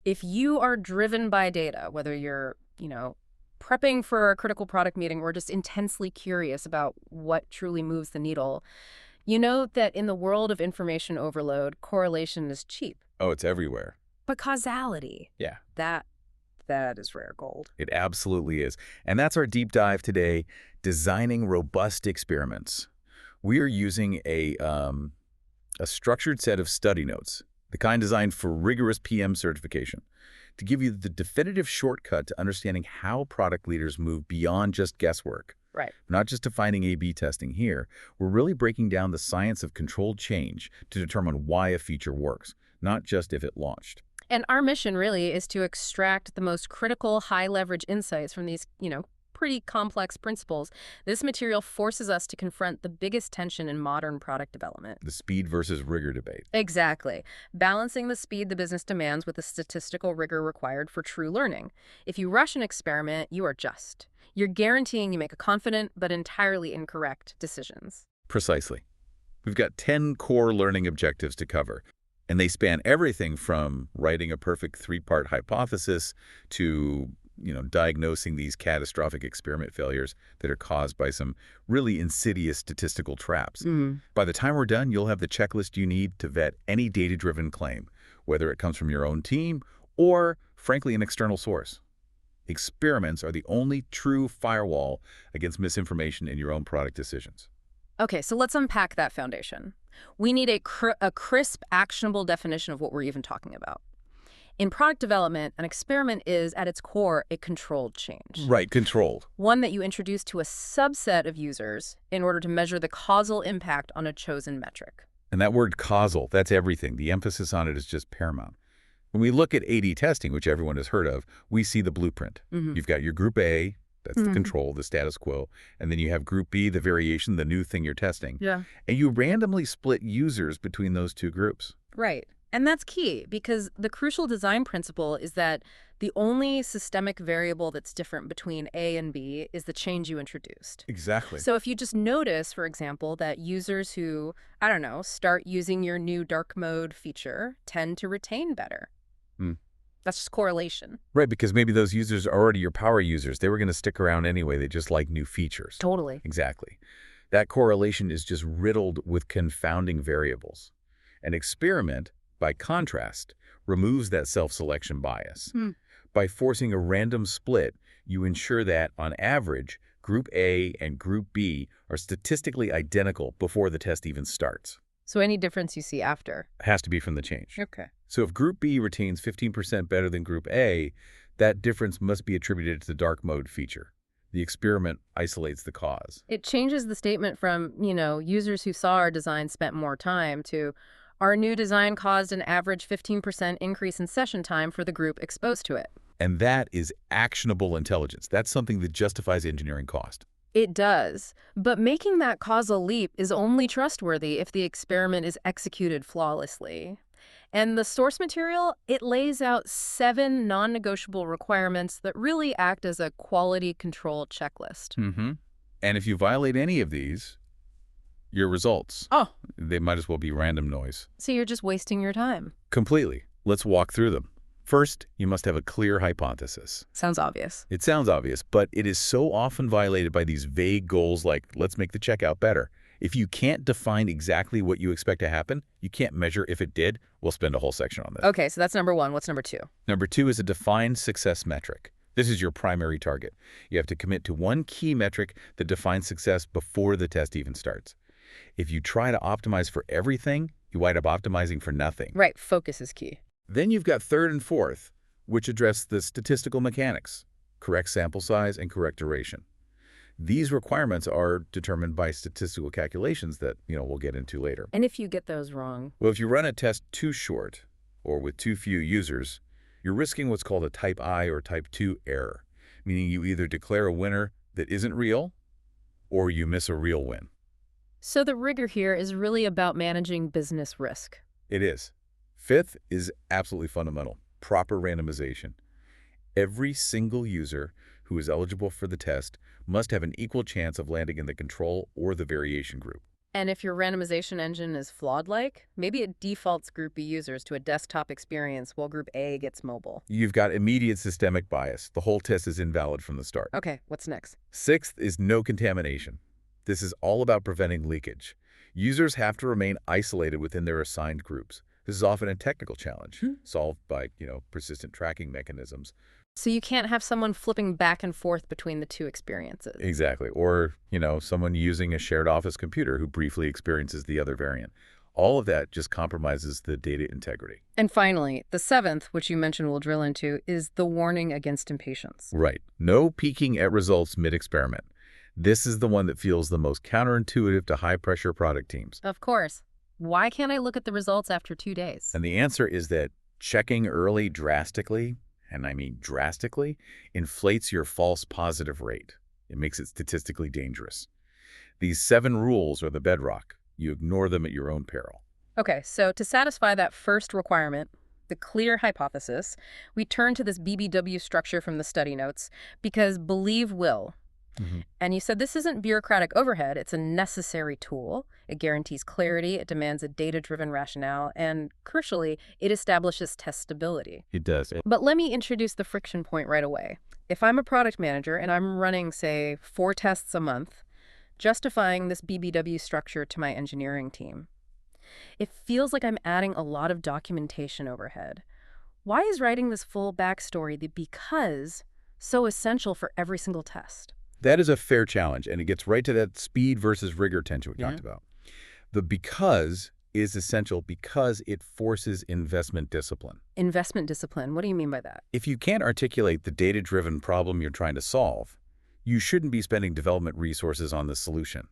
If you are driven by data, whether you're, prepping for a critical product meeting or just intensely curious about what truly moves the needle, you know that in the world of information overload, correlation is cheap. Oh, it's everywhere. But causality, Yeah, that is rare gold. it absolutely is. And that's our deep dive today, designing robust experiments. We are using a structured set of study notes, the kind designed for rigorous PM certification, to give you the definitive shortcut to understanding how product leaders move beyond just guesswork. Right. Not just defining A/B testing here, we're really breaking down the science of controlled change to determine why a feature works, not just if it launched. And our mission really is to extract the most critical, high-leverage insights from these, pretty complex principles. This material forces us to confront the biggest tension in modern product development. The speed versus rigor debate. Exactly. Balancing the speed the business demands with the statistical rigor required for true learning. If you rush an experiment, you are just. You're guaranteeing you make a confident but entirely incorrect decisions. Precisely. We've got 10 core learning objectives to cover, and they span everything from writing a perfect three-part hypothesis to diagnosing these catastrophic experiment failures that are caused by some really insidious statistical traps. By the time we're done, you'll have the checklist you need to vet any data-driven claim, whether it comes from your own team or, frankly, an external source. Experiments are the only true firewall against misinformation in your own product decisions. Okay, so let's unpack that foundation. We need a crisp, actionable definition of what we're even talking about. In product development, an experiment is, at its core, a controlled change. Right, controlled. One that you introduce to a subset of users in order to measure the causal impact on a chosen metric. And that word causal, that's everything. The emphasis on it is just paramount. When we look at A/B testing, which everyone has heard of, we see the blueprint. You've got your group A, that's the control, the status quo, and then you have group B, the variation, the new thing you're testing. Yeah. And you randomly split users between those two groups. Right. And that's key because the crucial design principle is that the only systemic variable that's different between A and B is the change you introduced. Exactly. So if you just notice, for example, that users who, start using your new dark mode feature tend to retain better. That's just correlation. Right, because maybe those users are already your power users. They were going to stick around anyway. They just like new features. Totally. Exactly. That correlation is just riddled with confounding variables. An experiment, by contrast, removes that self-selection bias. By forcing a random split, you ensure that, on average, Group A and Group B are statistically identical before the test even starts. So any difference you see after? It has to be from the change. Okay. So if Group B retains 15% better than Group A, that difference must be attributed to the dark mode feature. The experiment isolates the cause. It changes the statement from, users who saw our design spent more time to our new design caused an average 15% increase in session time for the group exposed to it. And that is actionable intelligence. That's something that justifies engineering cost. It does. But making that causal leap is only trustworthy if the experiment is executed flawlessly. And the source material, it lays out 7 non-negotiable requirements that really act as a quality control checklist. And if you violate any of these, your results, they might as well be random noise. So you're just wasting your time. Completely. Let's walk through them. First, you must have a clear hypothesis. Sounds obvious. It sounds obvious, but it is so often violated by these vague goals like, let's make the checkout better. If you can't define exactly what you expect to happen, you can't measure if it did. We'll spend a whole section on this. Okay, so that's number 1. What's number 2? Number 2 is a defined success metric. This is your primary target. You have to commit to one key metric that defines success before the test even starts. If you try to optimize for everything, you wind up optimizing for nothing. Right, focus is key. Then you've got third and fourth, which address the statistical mechanics, correct sample size and correct duration. These requirements are determined by statistical calculations that, we'll get into later. And if you get those wrong? Well, if you run a test too short or with too few users, you're risking what's called a type I or type 2 error, meaning you either declare a winner that isn't real or you miss a real win. So the rigor here is really about managing business risk. It is. Fifth is absolutely fundamental, proper randomization. Every single user who is eligible for the test must have an equal chance of landing in the control or the variation group. And if your randomization engine is flawed-like, maybe it defaults Group B users to a desktop experience while Group A gets mobile. You've got immediate systemic bias. The whole test is invalid from the start. Okay, what's next? Sixth is no contamination. This is all about preventing leakage. Users have to remain isolated within their assigned groups. This is often a technical challenge, solved by, persistent tracking mechanisms. So you can't have someone flipping back and forth between the two experiences. Exactly. Or, someone using a shared office computer who briefly experiences the other variant. All of that just compromises the data integrity. And finally, the seventh, which you mentioned we'll drill into, is the warning against impatience. Right. No peeking at results mid-experiment. This is the one that feels the most counterintuitive to high-pressure product teams. Of course. Why can't I look at the results after 2 days? And the answer is that checking early drastically, and I mean drastically, inflates your false positive rate. It makes it statistically dangerous. These 7 rules are the bedrock. You ignore them at your own peril. Okay, so to satisfy that first requirement, the clear hypothesis, we turn to this BBW structure from the study notes because believe will. And you said this isn't bureaucratic overhead, it's a necessary tool. It guarantees clarity, it demands a data-driven rationale, and crucially, it establishes testability. It does. But let me introduce the friction point right away. If I'm a product manager and I'm running, say, 4 tests a month, justifying this BBW structure to my engineering team, it feels like I'm adding a lot of documentation overhead. Why is writing this full backstory, the because, so essential for every single test? That is a fair challenge, and it gets right to that speed versus rigor tension we talked about. The because is essential because it forces investment discipline. Investment discipline, what do you mean by that? If you can't articulate the data-driven problem you're trying to solve, you shouldn't be spending development resources on the solution.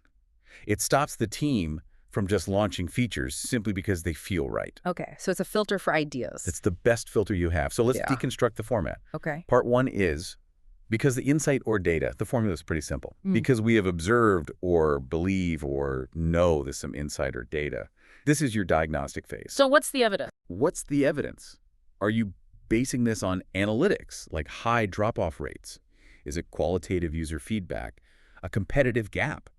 It stops the team from just launching features simply because they feel right. Okay, so it's a filter for ideas. It's the best filter you have. So let's deconstruct the format. Okay. Part 1 is because the insight or data. The formula is pretty simple. Because we have observed or believe or know there's some insight or data. This is your diagnostic phase. So what's the evidence? What's the evidence? Are you basing this on analytics, like high drop-off rates? Is it qualitative user feedback? A competitive gap?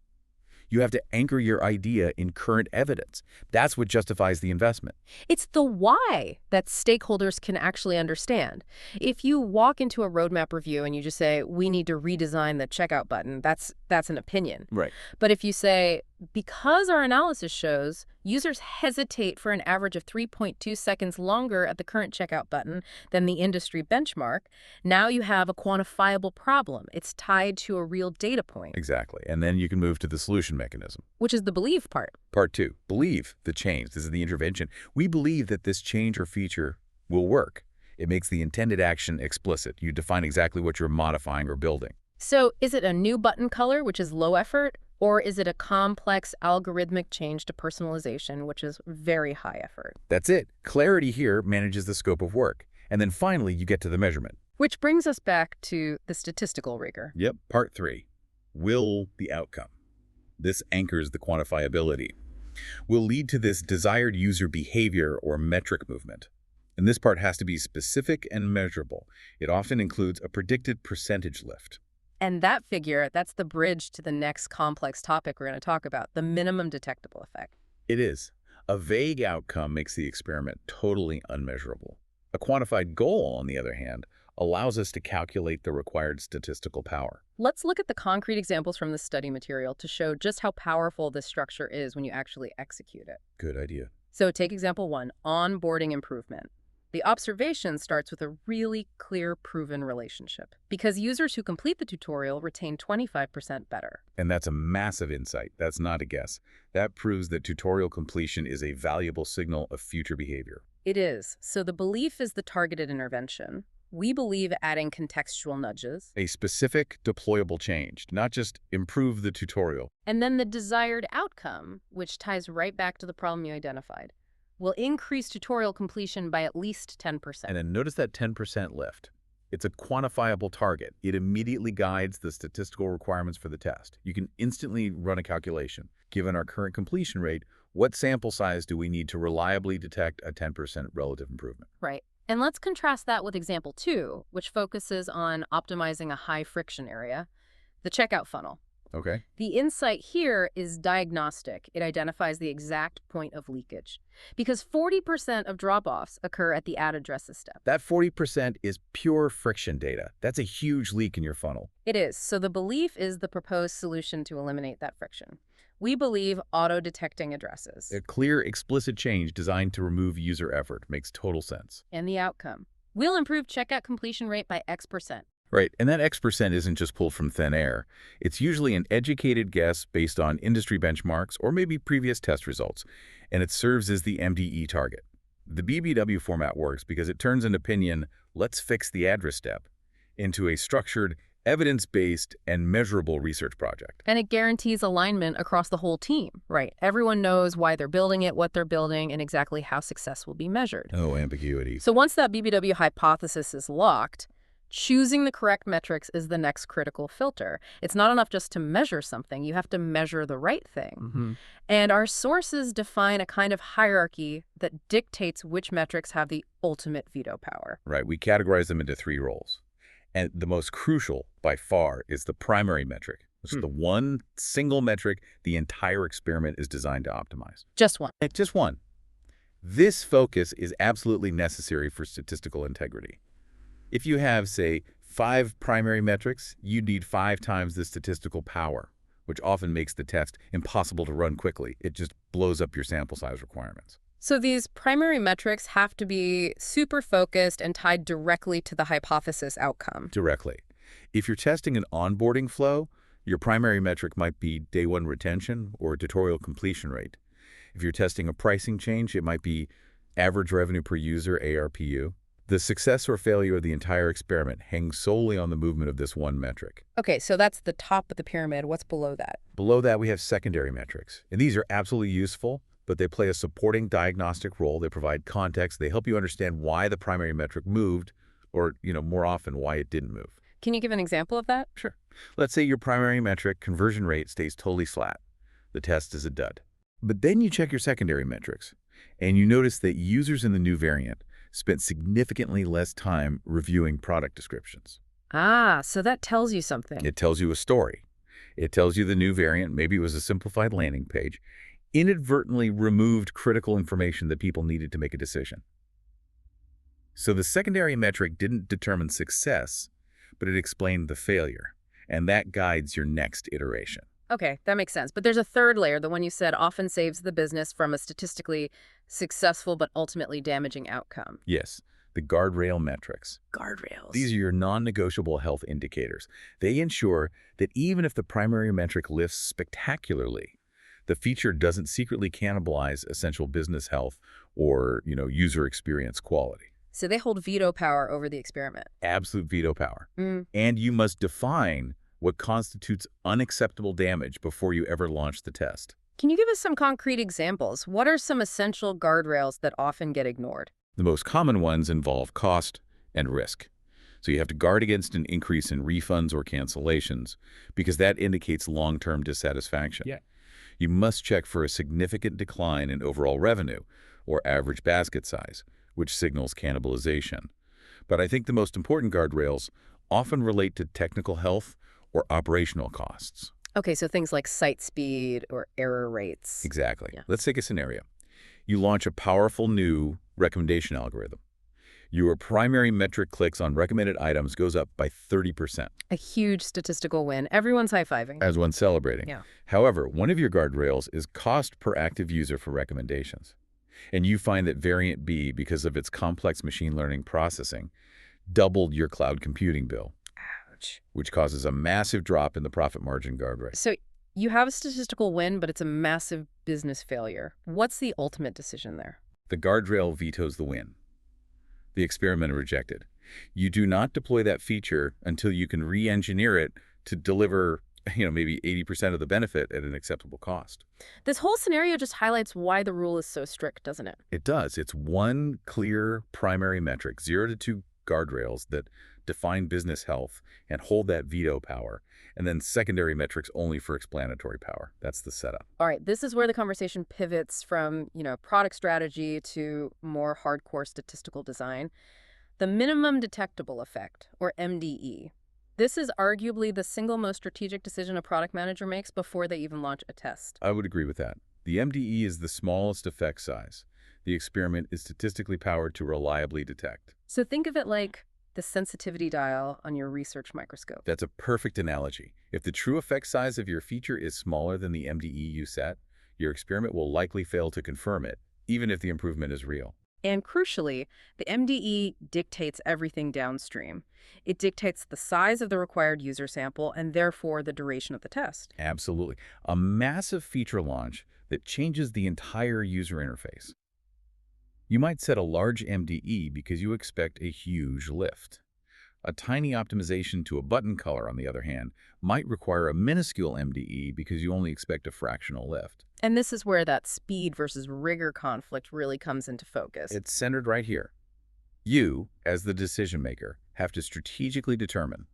You have to anchor your idea in current evidence. That's what justifies the investment. It's the why that stakeholders can actually understand. If you walk into a roadmap review and you just say, we need to redesign the checkout button, that's an opinion. Right. But if you say, because our analysis shows users hesitate for an average of 3.2 seconds longer at the current checkout button than the industry benchmark, now you have a quantifiable problem. It's tied to a real data point. Exactly. And then you can move to the solution mechanism. Which is the believe part. Part 2, believe the change. This is the intervention. We believe that this change or feature will work. It makes the intended action explicit. You define exactly what you're modifying or building. So is it a new button color, which is low effort? Or is it a complex algorithmic change to personalization, which is very high effort? That's it. Clarity here manages the scope of work. And then finally, you get to the measurement. Which brings us back to the statistical rigor. Yep. Part 3, will the outcome. This anchors the quantifiability. Will lead to this desired user behavior or metric movement. And this part has to be specific and measurable. It often includes a predicted percentage lift. And that figure, that's the bridge to the next complex topic we're going to talk about, the minimum detectable effect. It is. A vague outcome makes the experiment totally unmeasurable. A quantified goal, on the other hand, allows us to calculate the required statistical power. Let's look at the concrete examples from the study material to show just how powerful this structure is when you actually execute it. Good idea. So take example 1, onboarding improvement. The observation starts with a really clear, proven relationship, because users who complete the tutorial retain 25% better. And that's a massive insight. That's not a guess. That proves that tutorial completion is a valuable signal of future behavior. It is. So the belief is the targeted intervention. We believe adding contextual nudges. A specific, deployable change, not just improve the tutorial. And then the desired outcome, which ties right back to the problem you identified, will increase tutorial completion by at least 10%. And then notice that 10% lift. It's a quantifiable target. It immediately guides the statistical requirements for the test. You can instantly run a calculation. Given our current completion rate, what sample size do we need to reliably detect a 10% relative improvement? Right. And let's contrast that with example 2, which focuses on optimizing a high friction area, the checkout funnel. Okay. The insight here is diagnostic. It identifies the exact point of leakage. Because 40% of drop-offs occur at the ad addresses step. That 40% is pure friction data. That's a huge leak in your funnel. It is. So the belief is the proposed solution to eliminate that friction. We believe auto-detecting addresses. A clear, explicit change designed to remove user effort makes total sense. And the outcome. We'll improve checkout completion rate by X%. Right, and that X% isn't just pulled from thin air. It's usually an educated guess based on industry benchmarks or maybe previous test results, and it serves as the MDE target. The BBW format works because it turns an opinion, let's fix the address step, into a structured, evidence-based, and measurable research project. And it guarantees alignment across the whole team, right? Everyone knows why they're building it, what they're building, and exactly how success will be measured. No ambiguity. So once that BBW hypothesis is locked, choosing the correct metrics is the next critical filter. It's not enough just to measure something. You have to measure the right thing. And our sources define a kind of hierarchy that dictates which metrics have the ultimate veto power. Right, we categorize them into 3 roles. And the most crucial, by far, is the primary metric. This is the one single metric the entire experiment is designed to optimize. Just one. Just one. This focus is absolutely necessary for statistical integrity. If you have, say, 5 primary metrics, you need 5 times the statistical power, which often makes the test impossible to run quickly. It just blows up your sample size requirements. So these primary metrics have to be super focused and tied directly to the hypothesis outcome. Directly. If you're testing an onboarding flow, your primary metric might be day 1 retention or tutorial completion rate. If you're testing a pricing change, it might be average revenue per user, ARPU. The success or failure of the entire experiment hangs solely on the movement of this one metric. Okay, so that's the top of the pyramid. What's below that? Below that, we have secondary metrics. And these are absolutely useful, but they play a supporting diagnostic role. They provide context. They help you understand why the primary metric moved, or, more often, why it didn't move. Can you give an example of that? Sure. Let's say your primary metric, conversion rate, stays totally flat. The test is a dud. But then you check your secondary metrics, and you notice that users in the new variant spent significantly less time reviewing product descriptions. Ah, so that tells you something. It tells you a story. It tells you the new variant, maybe it was a simplified landing page, inadvertently removed critical information that people needed to make a decision. So the secondary metric didn't determine success, but it explained the failure, and that guides your next iteration. Okay, that makes sense. But there's a third layer, the one you said often saves the business from a statistically successful but ultimately damaging outcome. Yes, the guardrail metrics. Guardrails. These are your non-negotiable health indicators. They ensure that even if the primary metric lifts spectacularly, the feature doesn't secretly cannibalize essential business health or, user experience quality. So they hold veto power over the experiment. Absolute veto power. And you must define what constitutes unacceptable damage before you ever launch the test. Can you give us some concrete examples? What are some essential guardrails that often get ignored? The most common ones involve cost and risk. So you have to guard against an increase in refunds or cancellations because that indicates long-term dissatisfaction. You must check for a significant decline in overall revenue or average basket size, which signals cannibalization. But I think the most important guardrails often relate to technical health or operational costs. Okay, so things like site speed or error rates. Exactly. Let's take a scenario. You launch a powerful new recommendation algorithm. Your primary metric clicks on recommended items goes up by 30%. A huge statistical win. Everyone's high-fiving. As one celebrating. Yeah. However, one of your guardrails is cost per active user for recommendations. And you find that variant B, because of its complex machine learning processing, doubled your cloud computing bill. Ouch. Which causes a massive drop in the profit margin guard rate. So you have a statistical win, but it's a massive business failure. What's the ultimate decision there? The guardrail vetoes the win. The experiment rejected. You do not deploy that feature until you can re-engineer it to deliver, maybe 80% of the benefit at an acceptable cost. This whole scenario just highlights why the rule is so strict, doesn't it? It does. It's one clear primary metric, 0 to 2 guardrails that define business health and hold that veto power, and then secondary metrics only for explanatory power. That's the setup. All right, this is where the conversation pivots from, product strategy to more hardcore statistical design. The minimum detectable effect, or MDE. This is arguably the single most strategic decision a product manager makes before they even launch a test. I would agree with that. The MDE is the smallest effect size. The experiment is statistically powered to reliably detect. So think of it like the sensitivity dial on your research microscope. That's a perfect analogy. If the true effect size of your feature is smaller than the MDE you set, your experiment will likely fail to confirm it, even if the improvement is real. And crucially, the MDE dictates everything downstream. It dictates the size of the required user sample and therefore the duration of the test. Absolutely. A massive feature launch that changes the entire user interface. You might set a large MDE because you expect a huge lift. A tiny optimization to a button color, on the other hand, might require a minuscule MDE because you only expect a fractional lift. And this is where that speed versus rigor conflict really comes into focus. It's centered right here. You, as the decision maker, have to strategically determine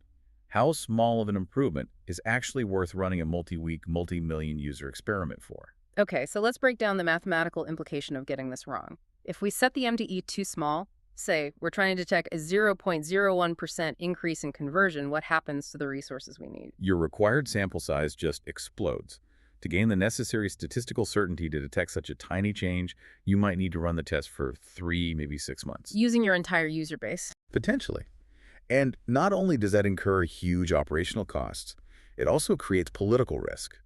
how small of an improvement is actually worth running a multi-week, multi-million user experiment for. Okay, so let's break down the mathematical implication of getting this wrong. If we set the MDE too small, say we're trying to detect a 0.01% increase in conversion, what happens to the resources we need? Your required sample size just explodes. To gain the necessary statistical certainty to detect such a tiny change, you might need to run the test for 3, maybe 6 months. Using your entire user base. Potentially. And not only does that incur huge operational costs, it also creates political risk.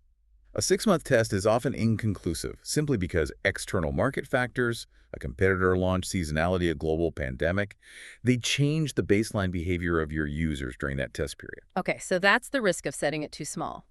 A 6-month test is often inconclusive simply because external market factors, a competitor launch, seasonality, a global pandemic, they change the baseline behavior of your users during that test period. Okay, so that's the risk of setting it too small.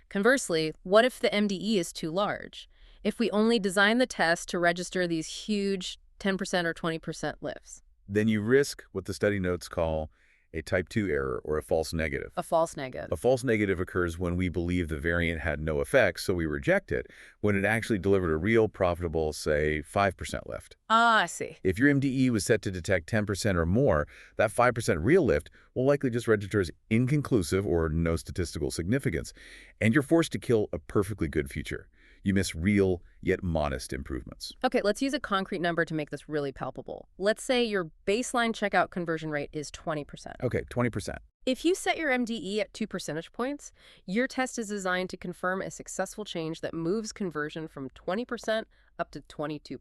Conversely, what if the MDE is too large? If we only design the test to register these huge 10% or 20% lifts? Then you risk what the study notes call a type 2 error or a false negative. A false negative. A false negative occurs when we believe the variant had no effect, so we reject it, when it actually delivered a real profitable, say, 5% lift. Ah, I see. If your MDE was set to detect 10% or more, that 5% real lift will likely just register as inconclusive or no statistical significance, and you're forced to kill a perfectly good feature. You miss real, yet modest improvements. Okay, let's use a concrete number to make this really palpable. Let's say your baseline checkout conversion rate is 20%. Okay, 20%. If you set your MDE at 2 percentage points, your test is designed to confirm a successful change that moves conversion from 20% up to 22%.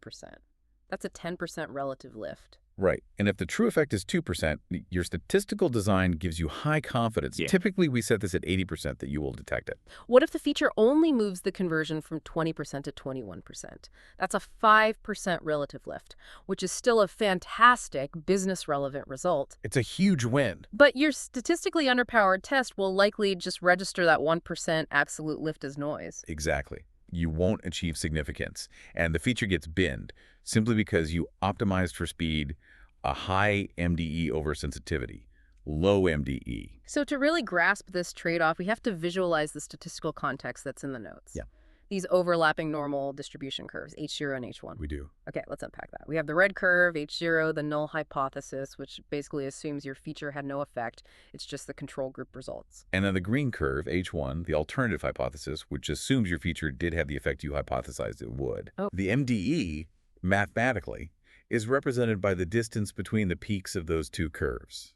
That's a 10% relative lift. Right. And if the true effect is 2%, your statistical design gives you high confidence. Yeah. Typically, we set this at 80% that you will detect it. What if the feature only moves the conversion from 20% to 21%? That's a 5% relative lift, which is still a fantastic business-relevant result. It's a huge win. But your statistically underpowered test will likely just register that 1% absolute lift as noise. Exactly. You won't achieve significance, and the feature gets binned simply because you optimized for speed, a high MDE over sensitivity, low MDE. So to really grasp this trade-off, we have to visualize the statistical context that's in the notes. Yeah. These overlapping normal distribution curves, H0 and H1. We do. Okay, let's unpack that. We have the red curve, H0, the null hypothesis, which basically assumes your feature had no effect. It's just the control group results. And then the green curve, H1, the alternative hypothesis, which assumes your feature did have the effect you hypothesized it would. Oh. The MDE, mathematically, is represented by the distance between the peaks of those two curves.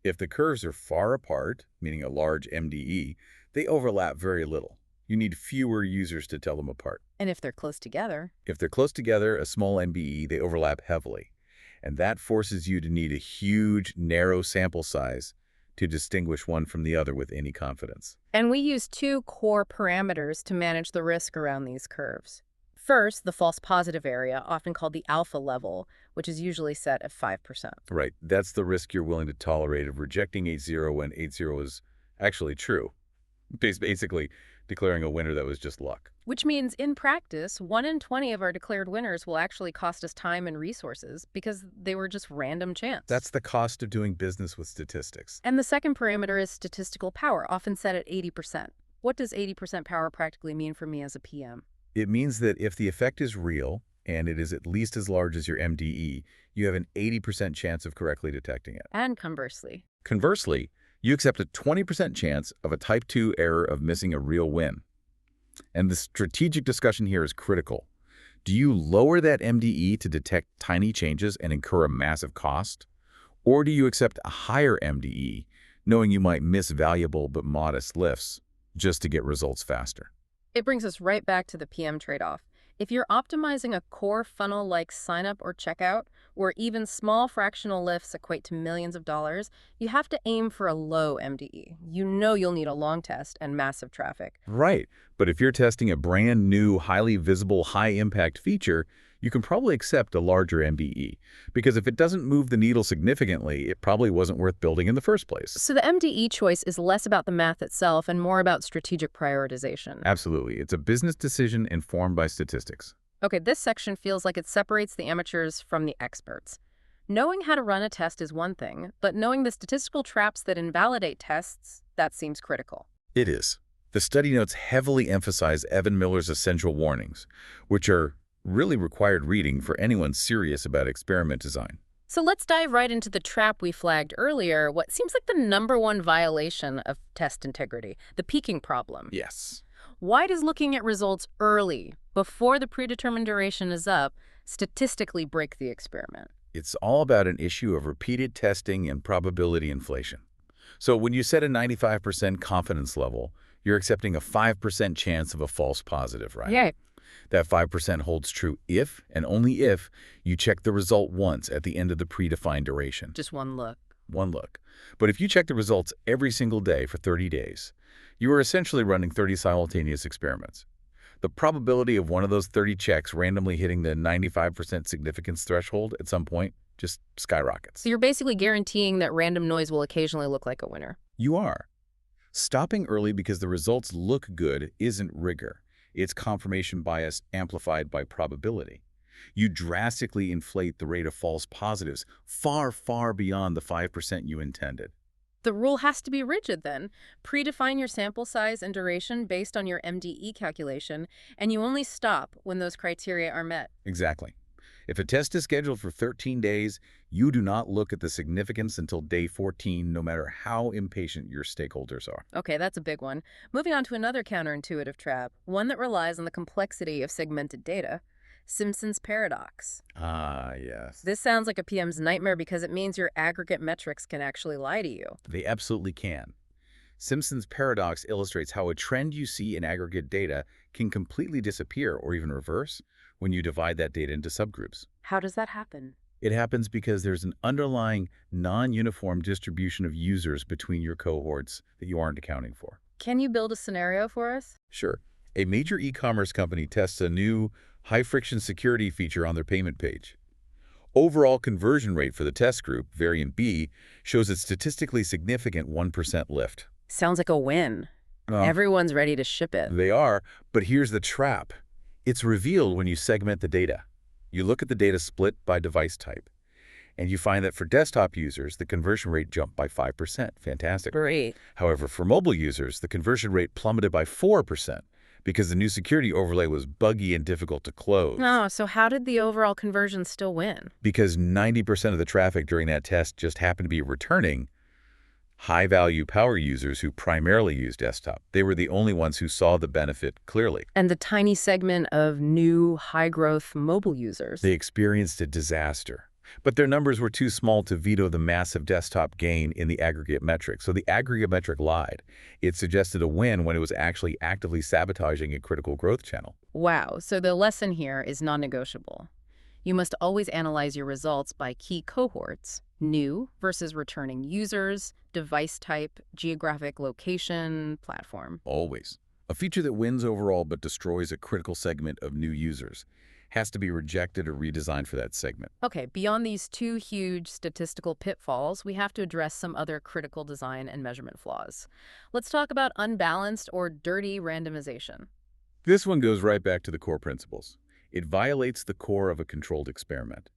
If the curves are far apart, meaning a large MDE, they overlap very little. You need fewer users to tell them apart. And if they're close together? If they're close together, a small MBE, they overlap heavily. And that forces you to need a huge, narrow sample size to distinguish one from the other with any confidence. And we use 2 core parameters to manage the risk around these curves. First, the false positive area, often called the alpha level, which is usually set at 5%. Right. That's the risk you're willing to tolerate of rejecting H0 when H0 is actually true. Basically, declaring a winner that was just luck. Which means, in practice, 1 in 20 of our declared winners will actually cost us time and resources because they were just random chance. That's the cost of doing business with statistics. And the second parameter is statistical power, often set at 80%. What does 80% power practically mean for me as a PM? It means that if the effect is real, and it is at least as large as your MDE, you have an 80% chance of correctly detecting it. And conversely. Conversely, you accept a 20% chance of a type 2 error of missing a real win. And the strategic discussion here is critical. Do you lower that MDE to detect tiny changes and incur a massive cost? Or do you accept a higher MDE knowing you might miss valuable but modest lifts just to get results faster. It brings us right back to the PM trade-off. If you're optimizing a core funnel like sign-up or checkout, where even small fractional lifts equate to millions of dollars, you have to aim for a low MDE. You know you'll need a long test and massive traffic. Right, but if you're testing a brand new, highly visible, high-impact feature, you can probably accept a larger MBE, because if it doesn't move the needle significantly, it probably wasn't worth building in the first place. So the MDE choice is less about the math itself and more about strategic prioritization. Absolutely. It's a business decision informed by statistics. Okay, this section feels like it separates the amateurs from the experts. Knowing how to run a test is one thing, but knowing the statistical traps that invalidate tests, that seems critical. It is. The study notes heavily emphasize Evan Miller's essential warnings, which are really required reading for anyone serious about experiment design. So let's dive right into the trap we flagged earlier, what seems like the #1 violation of test integrity, the peaking problem. Yes. Why does looking at results early, before the predetermined duration is up, statistically break the experiment? It's all about an issue of repeated testing and probability inflation. So when you set a 95% confidence level, you're accepting a 5% chance of a false positive, right? Yeah. That 5% holds true if, and only if, you check the result once at the end of the predefined duration. Just one look. One look. But if you check the results every single day for 30 days, you are essentially running 30 simultaneous experiments. The probability of one of those 30 checks randomly hitting the 95% significance threshold at some point just skyrockets. So you're basically guaranteeing that random noise will occasionally look like a winner. You are. Stopping early because the results look good isn't rigor. It's confirmation bias amplified by probability. You drastically inflate the rate of false positives far, far beyond the 5% you intended. The rule has to be rigid then. Predefine your sample size and duration based on your MDE calculation, and you only stop when those criteria are met. Exactly. If a test is scheduled for 13 days, you do not look at the significance until day 14, no matter how impatient your stakeholders are. Okay, that's a big one. Moving on to another counterintuitive trap, one that relies on the complexity of segmented data. Simpson's paradox. Ah, yes. This sounds like a PM's nightmare because it means your aggregate metrics can actually lie to you. They absolutely can. Simpson's paradox illustrates how a trend you see in aggregate data can completely disappear or even reverse when you divide that data into subgroups. How does that happen? It happens because there's an underlying non-uniform distribution of users between your cohorts that you aren't accounting for. Can you build a scenario for us? Sure. A major e-commerce company tests a new high-friction security feature on their payment page. Overall conversion rate for the test group, variant B, shows a statistically significant 1% lift. Sounds like a win. Well, Everyone's ready to ship it. they are, but here's the trap. It's revealed when you segment the data. You look at the data split by device type, and you find that for desktop users, the conversion rate jumped by 5%. Fantastic. Great. However, for mobile users, the conversion rate plummeted by 4% because the new security overlay was buggy and difficult to close. No, so how did the overall conversion still win? Because 90% of the traffic during that test just happened to be returning high-value power users who primarily use desktop. They were the only ones who saw the benefit clearly. And the tiny segment of new high-growth mobile users. They experienced a disaster. But their numbers were too small to veto the massive desktop gain in the aggregate metric. So the aggregate metric lied. It suggested a win when it was actually actively sabotaging a critical growth channel. Wow, so the lesson here is non-negotiable. You must always analyze your results by key cohorts, new versus returning users, device type, geographic location, platform. Always. A feature that wins overall but destroys a critical segment of new users has to be rejected or redesigned for that segment. Okay, beyond these two huge statistical pitfalls, we have to address some other critical design and measurement flaws. Let's talk about unbalanced or dirty randomization. This one goes right back to the core principles. It violates the core of a controlled experiment.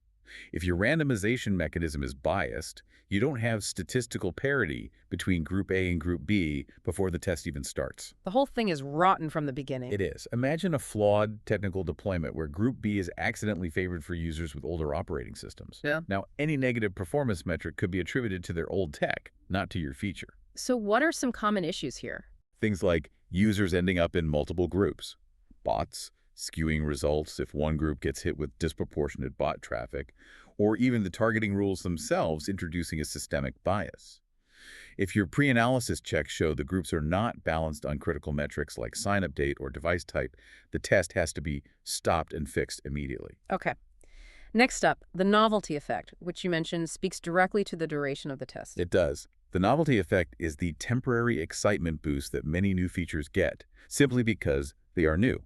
If your randomization mechanism is biased, you don't have statistical parity between Group A and Group B before the test even starts. The whole thing is rotten from the beginning. It is. Imagine a flawed technical deployment where Group B is accidentally favored for users with older operating systems. Yeah. Now, any negative performance metric could be attributed to their old tech, not to your feature. So what are some common issues here? Things like users ending up in multiple groups, bots skewing results if one group gets hit with disproportionate bot traffic, or even the targeting rules themselves introducing a systemic bias. If your pre-analysis checks show the groups are not balanced on critical metrics like sign-up date or device type, the test has to be stopped and fixed immediately. Okay. Next up, the novelty effect, which you mentioned speaks directly to the duration of the test. It does. The novelty effect is the temporary excitement boost that many new features get, simply because they are new.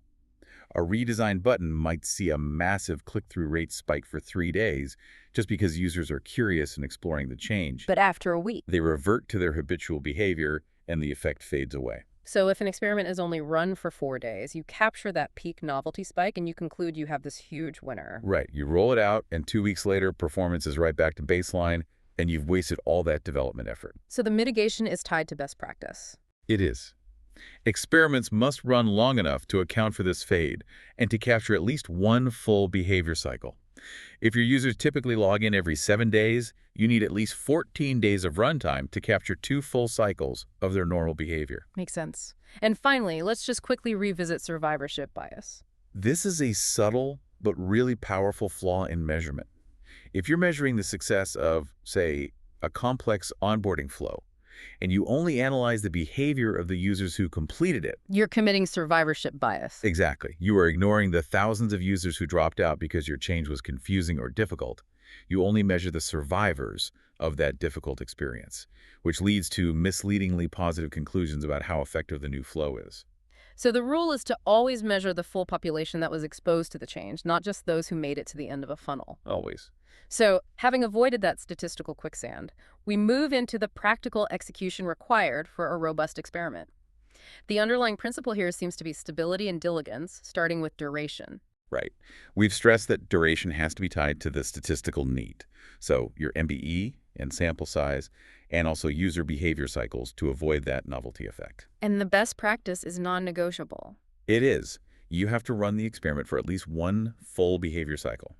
A redesigned button might see a massive click-through rate spike for 3 days just because users are curious and exploring the change. But after a week. They revert to their habitual behavior, and the effect fades away. So if an experiment is only run for 4 days, you capture that peak novelty spike and you conclude you have this huge winner. Right. You roll it out, and 2 weeks later, performance is right back to baseline, and you've wasted all that development effort. So the mitigation is tied to best practice. It is. Experiments must run long enough to account for this fade and to capture at least one full behavior cycle. If your users typically log in every 7 days, you need at least 14 days of runtime to capture 2 full cycles of their normal behavior. Makes sense. And finally, let's just quickly revisit survivorship bias. This is a subtle but really powerful flaw in measurement. If you're measuring the success of, say, a complex onboarding flow, and you only analyze the behavior of the users who completed it. You're committing survivorship bias. Exactly. You are ignoring the thousands of users who dropped out because your change was confusing or difficult. You only measure the survivors of that difficult experience, which leads to misleadingly positive conclusions about how effective the new flow is. So the rule is to always measure the full population that was exposed to the change, not just those who made it to the end of a funnel. Always. So, having avoided that statistical quicksand, we move into the practical execution required for a robust experiment. The underlying principle here seems to be stability and diligence, starting with duration. Right. We've stressed that duration has to be tied to the statistical need. So your MBE and sample size, and also user behavior cycles to avoid that novelty effect. And the best practice is non-negotiable. It is. You have to run the experiment for at least one full behavior cycle.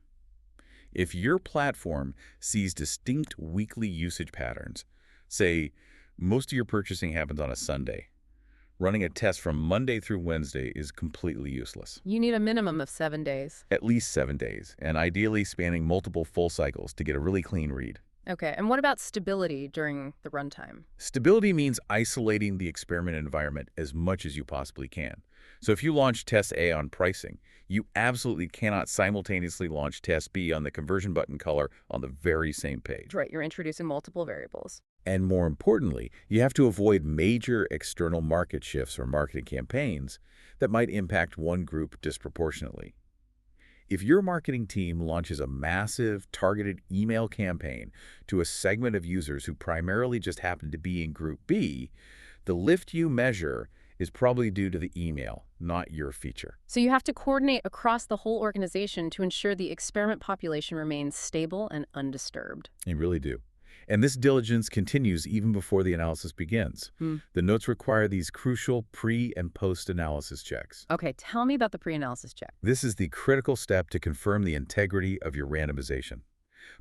If your platform sees distinct weekly usage patterns, say most of your purchasing happens on a Sunday, running a test from Monday through Wednesday is completely useless. You need a minimum of 7 days. At least 7 days, and ideally spanning multiple full cycles to get a really clean read. Okay, and what about stability during the runtime? Stability means isolating the experiment environment as much as you possibly can. So if you launch test A on pricing, you absolutely cannot simultaneously launch test B on the conversion button color on the very same page. Right, you're introducing multiple variables. And more importantly, you have to avoid major external market shifts or marketing campaigns that might impact one group disproportionately. If your marketing team launches a massive, targeted email campaign to a segment of users who primarily just happen to be in Group B, the lift you measure is probably due to the email, not your feature. So you have to coordinate across the whole organization to ensure the experiment population remains stable and undisturbed. You really do. And this diligence continues even before the analysis begins. The notes require these crucial pre- and post-analysis checks. Okay, tell me about the pre-analysis check. This is the critical step to confirm the integrity of your randomization.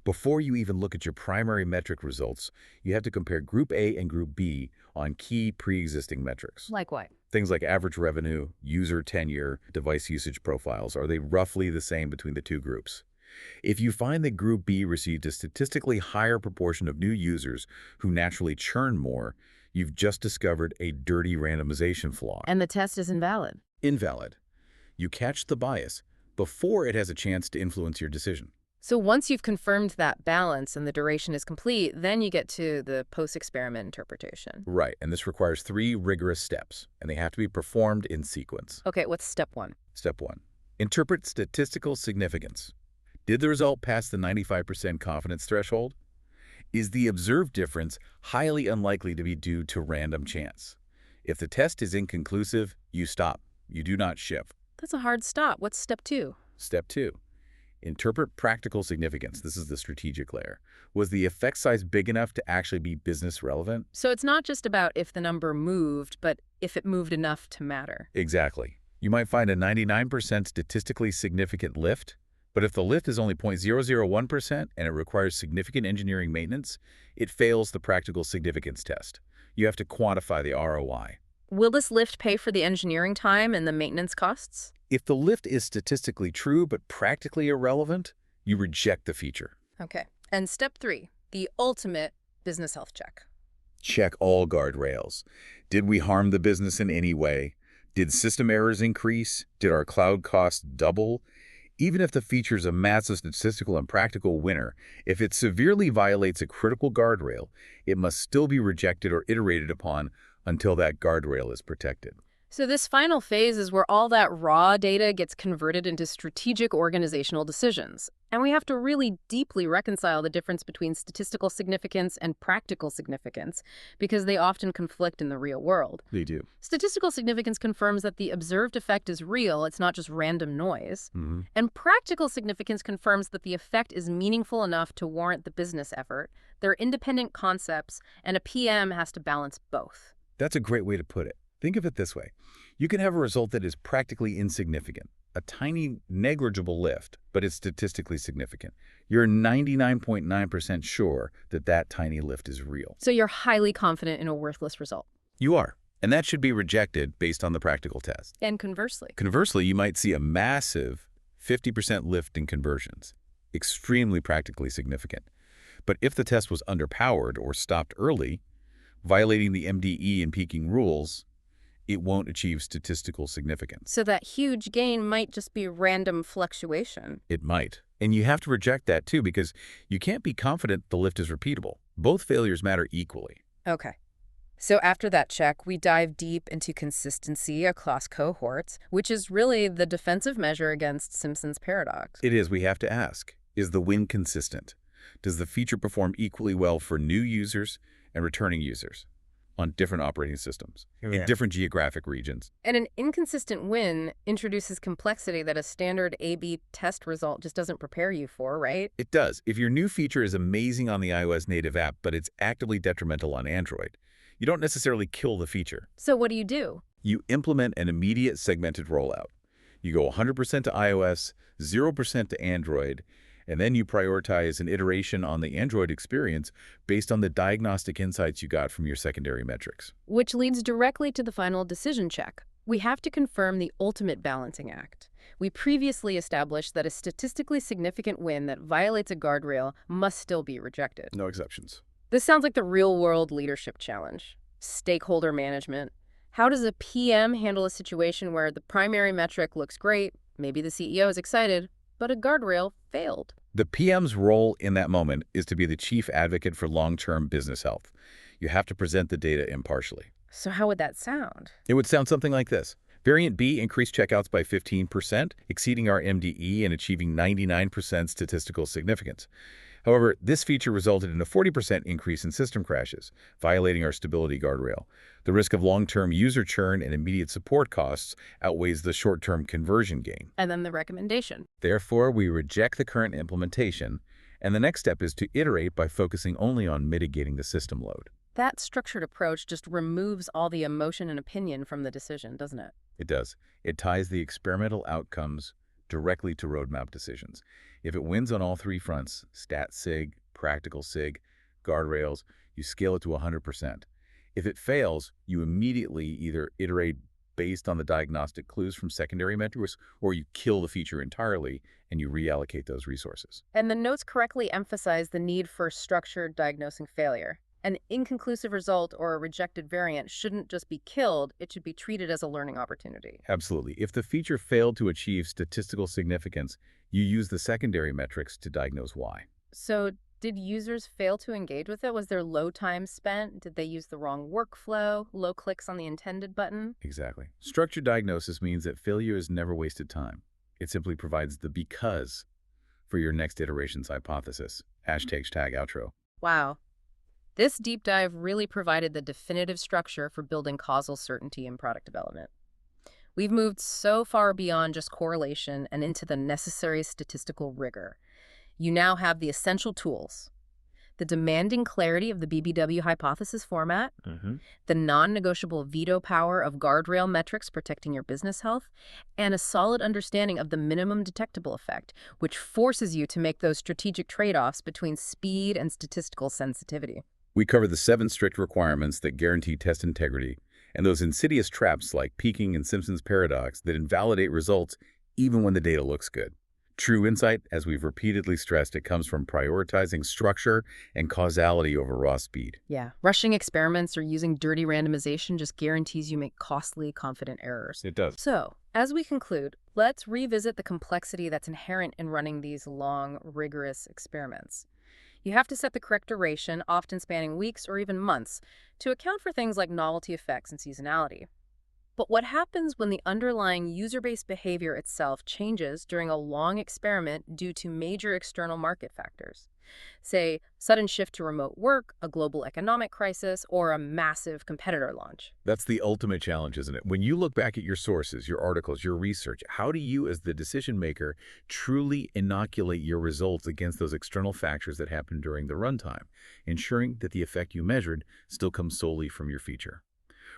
Before you even look at your primary metric results, you have to compare Group A and Group B on key pre-existing metrics. Like what? Things like average revenue, user tenure, device usage profiles. Are they roughly the same between the two groups? If you find that Group B received a statistically higher proportion of new users who naturally churn more, you've just discovered a dirty randomization flaw. And the test is invalid. Invalid. You catch the bias before it has a chance to influence your decision. So once you've confirmed that balance and the duration is complete, then you get to the post-experiment interpretation. Right, and this requires 3 rigorous steps, and they have to be performed in sequence. Okay, what's step 1? Step 1. Interpret statistical significance. Did the result pass the 95% confidence threshold? Is the observed difference highly unlikely to be due to random chance? If the test is inconclusive, you stop. You do not ship. That's a hard stop. What's step 2? Step 2. Interpret practical significance. This is the strategic layer. Was the effect size big enough to actually be business relevant? So it's not just about if the number moved, but if it moved enough to matter. Exactly. You might find a 99% statistically significant lift, but if the lift is only 0.001% and it requires significant engineering maintenance, it fails the practical significance test. You have to quantify the ROI. Will this lift pay for the engineering time and the maintenance costs? If the lift is statistically true but practically irrelevant, you reject the feature. Okay. And step 3, the ultimate business health check. check all guardrails. Did we harm the business in any way? Did system errors increase? Did our cloud costs double? Even if the feature's a massive statistical and practical winner, if it severely violates a critical guardrail, it must still be rejected or iterated upon until that guardrail is protected. So this final phase is where all that raw data gets converted into strategic organizational decisions. And we have to really deeply reconcile the difference between statistical significance and practical significance, because they often conflict in the real world. They do. Statistical significance confirms that the observed effect is real, it's not just random noise. Mm-hmm. And practical significance confirms that the effect is meaningful enough to warrant the business effort. They're independent concepts, and a PM has to balance both. That's a great way to put it. Think of it this way. You can have a result that is practically insignificant, a tiny, negligible lift, but it's statistically significant. You're 99.9% sure that that tiny lift is real. So you're highly confident in a worthless result. You are. And that should be rejected based on the practical test. And conversely. Conversely, you might see a massive 50% lift in conversions, extremely practically significant. But if the test was underpowered or stopped early, violating the MDE and peaking rules, it won't achieve statistical significance. So that huge gain might just be random fluctuation. It might. And you have to reject that too, because you can't be confident the lift is repeatable. Both failures matter equally. Okay. So after that check, we dive deep into consistency across cohorts, which is really the defensive measure against Simpson's paradox. It is. We have to ask, is the win consistent? Does the feature perform equally well for new users and returning users on different operating systems, in different geographic regions? And an inconsistent win introduces complexity that a standard A/B test result just doesn't prepare you for, right? It does. If your new feature is amazing on the iOS native app, but it's actively detrimental on Android, you don't necessarily kill the feature. So what do? You implement an immediate segmented rollout. You go 100% to iOS, 0% to Android, and then you prioritize an iteration on the Android experience based on the diagnostic insights you got from your secondary metrics. Which leads directly to the final decision check. We have to confirm the ultimate balancing act. We previously established that a statistically significant win that violates a guardrail must still be rejected. No exceptions. This sounds like the real-world leadership challenge. Stakeholder management. How does a PM handle a situation where the primary metric looks great, maybe the CEO is excited, but a guardrail failed? The PM's role in that moment is to be the chief advocate for long-term business health. You have to present the data impartially. So how would that sound? It would sound something like this. Variant B increased checkouts by 15%, exceeding our MDE and achieving 99% statistical significance. However, this feature resulted in a 40% increase in system crashes, violating our stability guardrail. The risk of long-term user churn and immediate support costs outweighs the short-term conversion gain. And then the recommendation. Therefore, we reject the current implementation, and the next step is to iterate by focusing only on mitigating the system load. That structured approach just removes all the emotion and opinion from the decision, doesn't it? It does. It ties the experimental outcomes directly to roadmap decisions. If it wins on all three fronts, stat sig, practical sig, guardrails, you scale it to 100%. If it fails, you immediately either iterate based on the diagnostic clues from secondary metrics, or you kill the feature entirely and you reallocate those resources. And the notes correctly emphasize the need for structured diagnosing failure. An inconclusive result or a rejected variant shouldn't just be killed, it should be treated as a learning opportunity. Absolutely. If the feature failed to achieve statistical significance, you use the secondary metrics to diagnose why. So did users fail to engage with it? Was there low time spent? Did they use the wrong workflow? Low clicks on the intended button? Exactly. Structured diagnosis means that failure is never wasted time. It simply provides the because for your next iteration's hypothesis. #outro. Wow. This deep dive really provided the definitive structure for building causal certainty in product development. We've moved so far beyond just correlation and into the necessary statistical rigor. You now have the essential tools: the demanding clarity of the BBW hypothesis format, the non-negotiable veto power of guardrail metrics protecting your business health, and a solid understanding of the minimum detectable effect, which forces you to make those strategic trade-offs between speed and statistical sensitivity. We cover the 7 strict requirements that guarantee test integrity and those insidious traps like peaking and Simpson's paradox that invalidate results even when the data looks good. True insight, as we've repeatedly stressed, it comes from prioritizing structure and causality over raw speed. Yeah, rushing experiments or using dirty randomization just guarantees you make costly, confident errors. It does. So, as we conclude, let's revisit the complexity that's inherent in running these long, rigorous experiments. You have to set the correct duration, often spanning weeks or even months, to account for things like novelty effects and seasonality. But what happens when the underlying user-based behavior itself changes during a long experiment due to major external market factors? Say, sudden shift to remote work, a global economic crisis, or a massive competitor launch. That's the ultimate challenge, isn't it? When you look back at your sources, your articles, your research, how do you, as the decision maker, truly inoculate your results against those external factors that happen during the runtime, ensuring that the effect you measured still comes solely from your feature?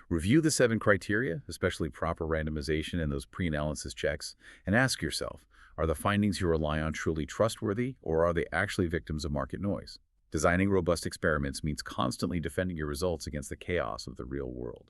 Review the 7 criteria, especially proper randomization and those pre-analysis checks, and ask yourself, are the findings you rely on truly trustworthy, or are they actually victims of market noise? Designing robust experiments means constantly defending your results against the chaos of the real world.